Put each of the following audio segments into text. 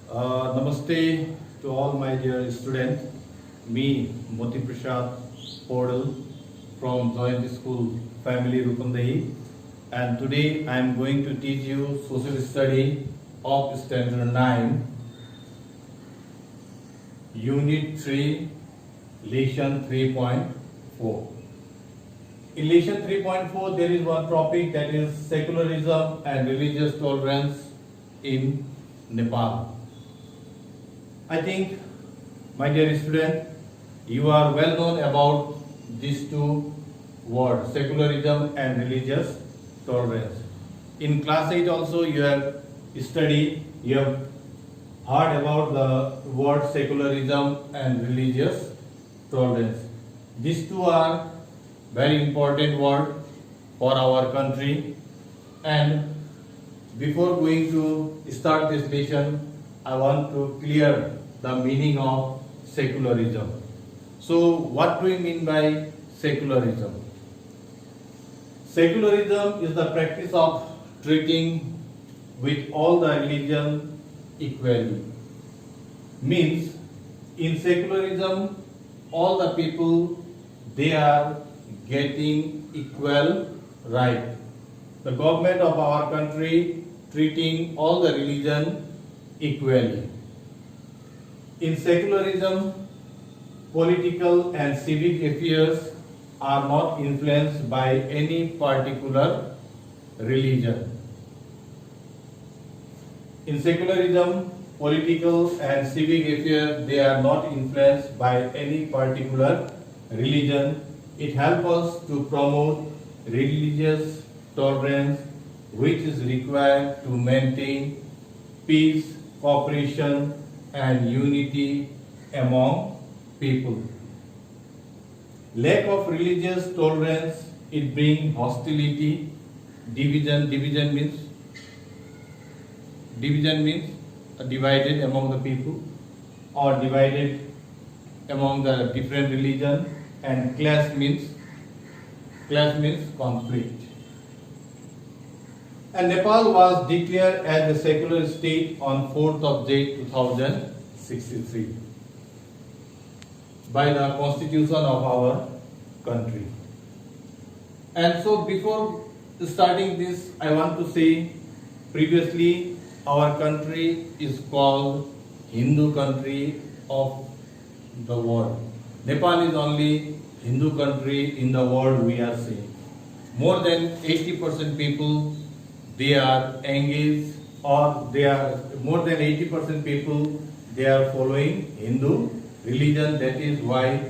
Namaste to all my dear students. Me, Moti Prasad Podal from Joint School Family Rupandahi, and today I am going to teach you Social Study of Standard 9, Unit 3, Lesson 3.4. In Lesson 3.4, there is one topic, that is secularism and religious tolerance in Nepal. I think, my dear student, you are well known about these two words, secularism and religious tolerance. In class 8 also you have studied, you have heard about the word secularism and religious tolerance. These two are very important words for our country, and before going to start this lesson, I want to clear the meaning of secularism. So, what do we mean by secularism? Secularism is the practice of treating with all the religion equally. Means, in secularism, all the people, they are getting equal right. The government of our country treating all the religion equally. In secularism, political and civic affairs are not influenced by any particular religion. In secularism, political and civic affairs, they are not influenced by any particular religion. It helps us to promote religious tolerance, which is required to maintain peace, cooperation and unity among people. Lack of religious tolerance, it brings hostility, division means divided among the people or divided among the different religion, and clash means conflict. And Nepal was declared as a secular state on 4th of Jan 2063 by the constitution of our country. And so before starting this, I want to say, previously our country is called Hindu country of the world. Nepal is only Hindu country in the world, we are saying. More than 80% people, they are engaged, or they are more than 80% people, they are following Hindu religion. That is why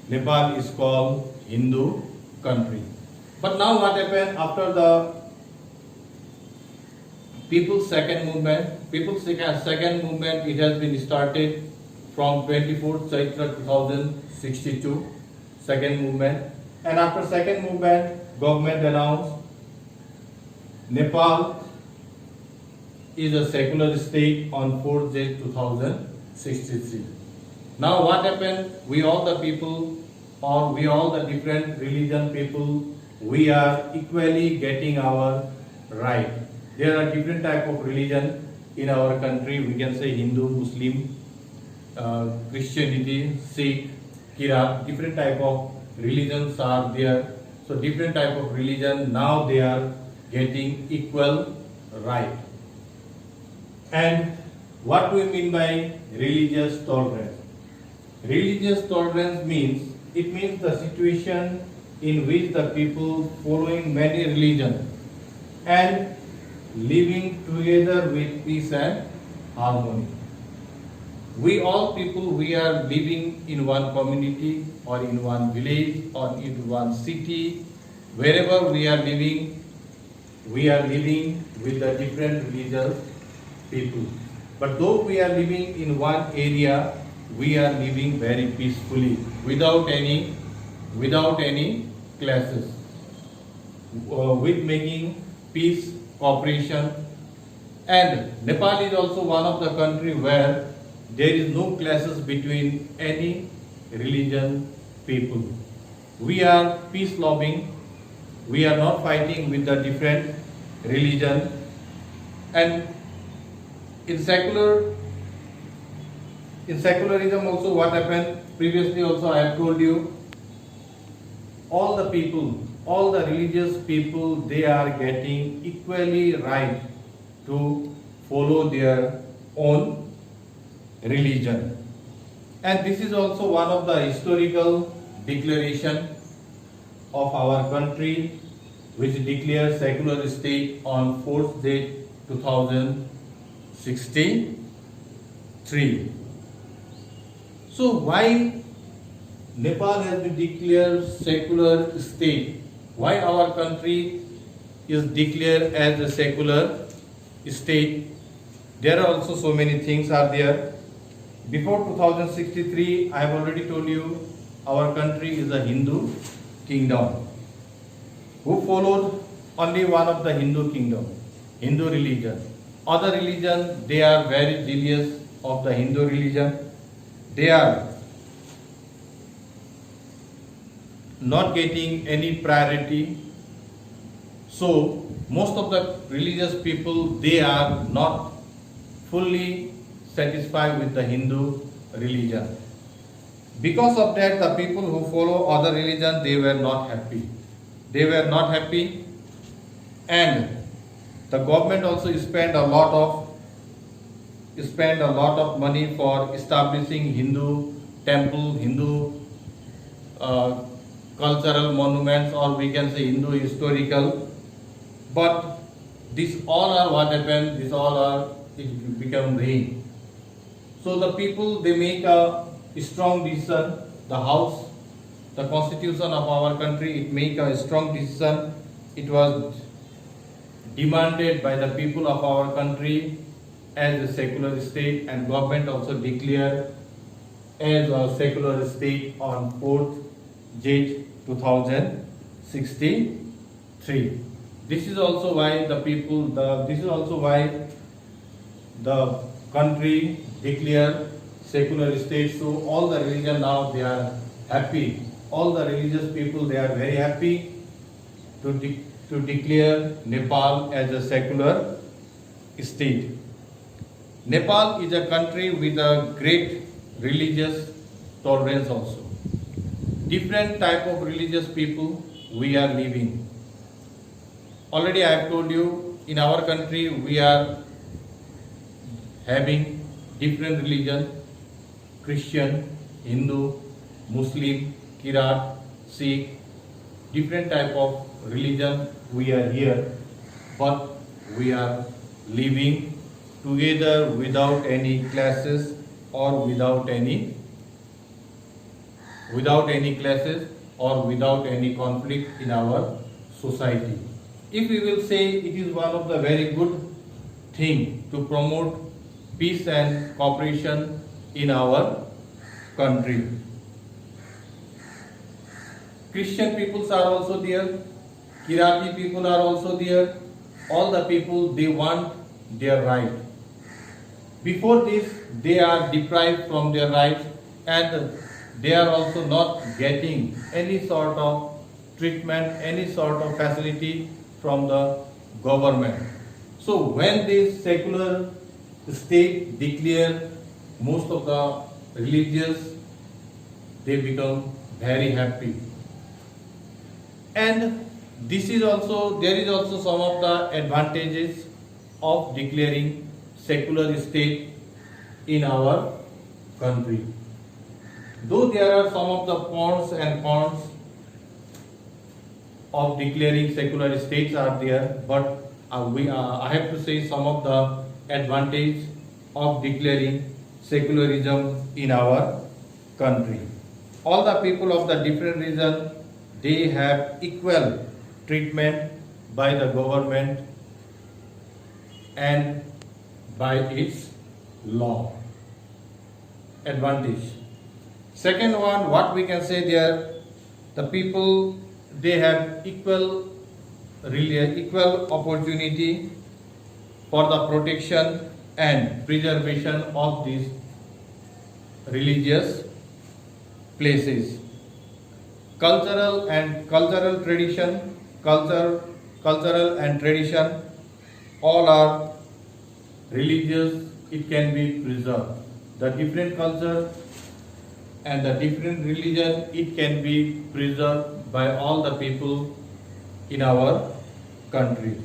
Nepal is called Hindu country. But now what happened after the People's Second Movement? People's Second Movement, it has been started from 24th Chaitra 2062, Second Movement. And after Second Movement, government announced Nepal is a secular state on 4th Jan 2063. Now what happened? We all the people, or we all the different religion people, we are equally getting our right. There are different type of religion in our country. We can say Hindu, Muslim, Christianity, Sikh, Kirat, different type of religions are there. So different type of religion, now they are getting equal right. And what do we mean by religious tolerance? Religious tolerance means, it means the situation in which the people following many religions and living together with peace and harmony. We all people, we are living in one community or in one village or in one city. Wherever we are living with the different religious people. But though we are living in one area, we are living very peacefully, without any clashes, with making peace, cooperation. And Nepal is also one of the country where there is no clashes between any religion people. We are peace loving. We are not fighting with the different religion, and In secularism also what happened, previously also I have told you, all the people, all the religious people, they are getting equally right to follow their own religion. And this is also one of the historical declaration of our country, which declared secular state on 4th date 2063. So why Nepal has been declared secular state? Why our country is declared as a secular state? There are also so many things are there. Before 2063, I have already told you, our country is a Hindu kingdom who followed only one of the Hindu kingdom, Hindu religion. Other religion, they are very jealous of the Hindu religion. They are not getting any priority. So most of the religious people, they are not fully satisfied with the Hindu religion. Because of that, the people who follow other religion, they were not happy. They were not happy, and the government also spent a lot of money for establishing Hindu temple, Hindu cultural monuments, or we can say Hindu historical. But these all are what happened, these all are, it become vain. So the people, they make a strong decision, the house, the constitution of our country, it make a strong decision. It was demanded by the people of our country as a secular state, and government also declared as a secular state on 4th Jan 2063. This is also why the people, this is also why the country declared secular state. So all the religion now, they are happy. All the religious people, they are very happy to declare Nepal as a secular state. Nepal is a country with a great religious tolerance also. Different type of religious people we are living. Already I have told you, in our country we are having different religion, Christian, Hindu, Muslim, Kirat, Sikh, different type of religion we are here, but we are living together without any classes or without any classes or without any conflict in our society. If we will say, it is one of the very good thing to promote peace and cooperation in our country. Christian peoples are also there, Kirati people are also there. All the people, they want their right. Before this, they are deprived from their rights, and they are also not getting any sort of treatment, any sort of facility from the government. So when this secular state declare, most of the religious, they become very happy. And this is also, there is also some of the advantages of declaring secular state in our country. Though there are some of the pros and cons of declaring secular states are there, but I have to say some of the advantage of declaring secularism in our country. All the people of the different region, they have equal treatment by the government and by its law. Advantage. Second one, what we can say there, the people, they have equal opportunity for the protection and preservation of these religious places. Cultural and tradition, all are religious, it can be preserved. The different culture and the different religion, it can be preserved by all the people in our country.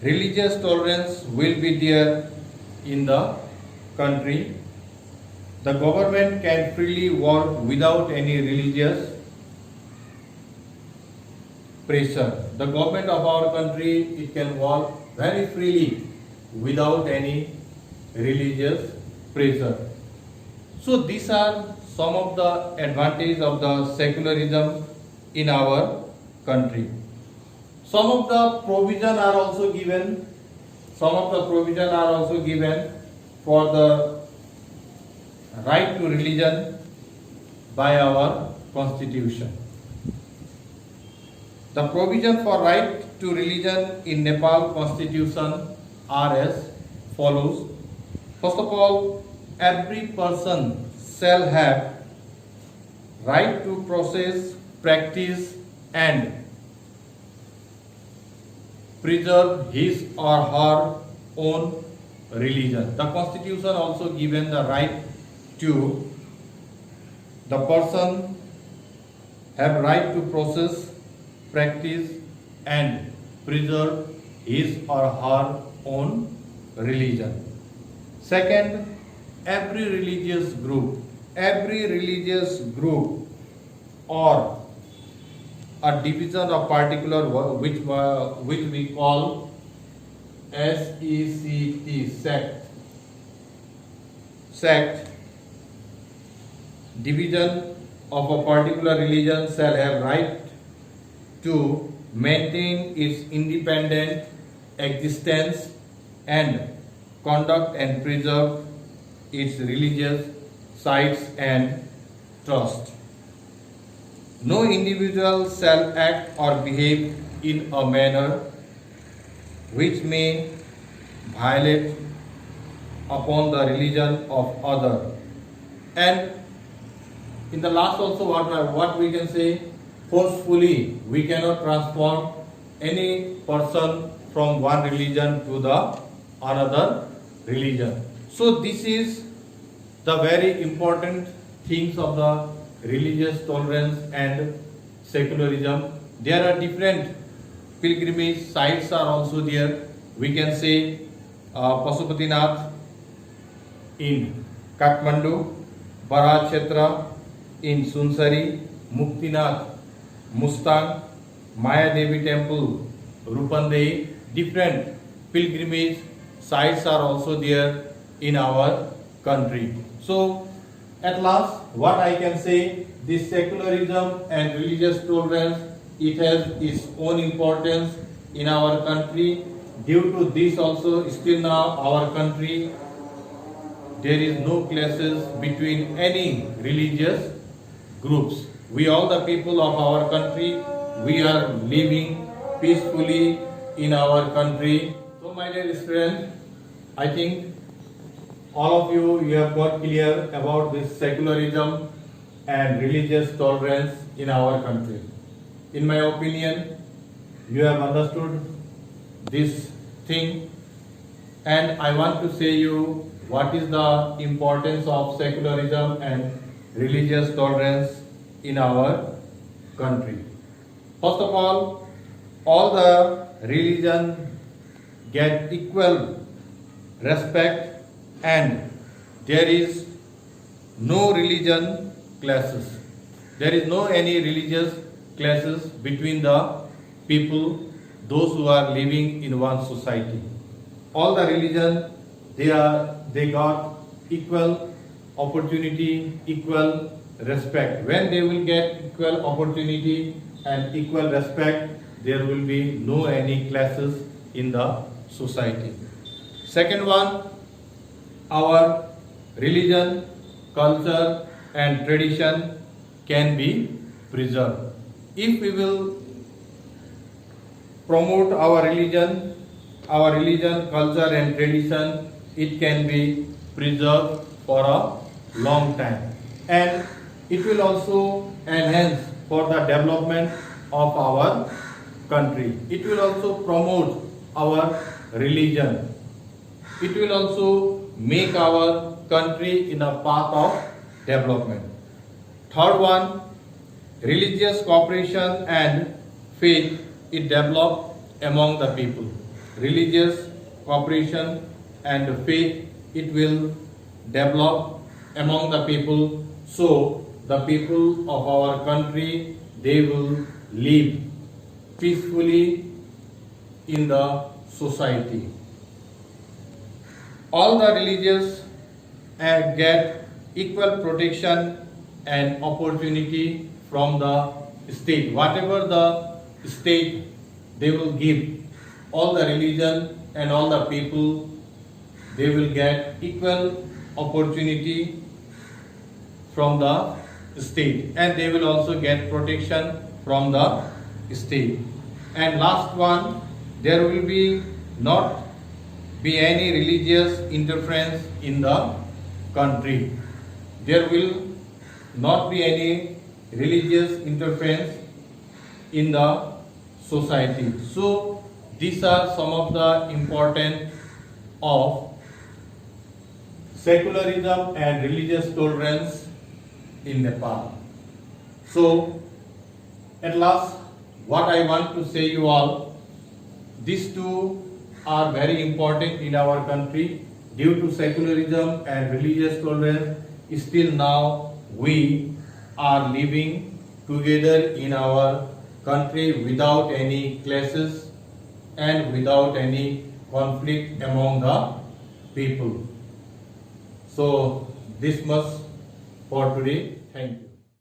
Religious tolerance will be there in the country. The government can freely work without any religious pressure. The government of our country, it can work very freely without any religious pressure. So these are some of the advantages of the secularism in our country. Some of the provision are also given. Some of the provision are also given for the right to religion by our constitution. The provision for right to religion in Nepal constitution are as follows. First of all, every person shall have right to process, practice and preserve his or her own religion. The constitution also given the right to the person have right to process, practice and preserve his or her own religion. Second, every religious group or a division of particular which we call sect, division of a particular religion shall have right to maintain its independent existence and conduct and preserve its religious sites and trust. No individual shall act or behave in a manner which may violate upon the religion of other. And in the last also what we can say, forcefully we cannot transform any person from one religion to the another religion. So this is the very important things of the religious tolerance and secularism. There are different pilgrimage sites are also there. We can say Pasupatinath in Kathmandu, Bharat Kshetra in Sunsari, Muktinath, Mustang, Maya Devi Temple, Rupandei. Different pilgrimage sites are also there in our country. So at last, what I can say, this secularism and religious tolerance, it has its own importance in our country. Due to this also, still now our country, there is no clashes between any religious groups. We all the people of our country, we are living peacefully in our country. So my dear friends, I think all of you have got clear about this secularism and religious tolerance in our country. In my opinion, you have understood this thing, and I want to say you what is the importance of secularism and religious tolerance in our country. First of all the religion get equal respect and there is no religion classes. There is no any religious classes between the people, those who are living in one society. All the religion, they got equal opportunity, equal respect. When they will get equal opportunity and equal respect, there will be no any classes in the society. Second one, our religion, culture and tradition can be preserved. If we will promote our religion, culture and tradition, it can be preserved for a long time. And it will also enhance for the development of our country. It will also promote our religion. it will also make our country in a path of development. Third one, religious cooperation and faith it develop among the people. Religious cooperation and faith it will develop among the people, so the people of our country they will live peacefully in the society. All the religions get equal protection and opportunity from the state. Whatever the state they will give, all the religion and all the people they will get equal opportunity from the state, and they will also get protection from the state. And last one, there will be not be any religious interference in the country. There will not be any religious interference in the society. So these are some of the important of secularism and religious tolerance in Nepal. So at last, what I want to say you all, these two are very important in our country. Due to secularism and religious tolerance, still now we are living together in our country without any clashes and without any conflict among the people. So this much for today. Thank you.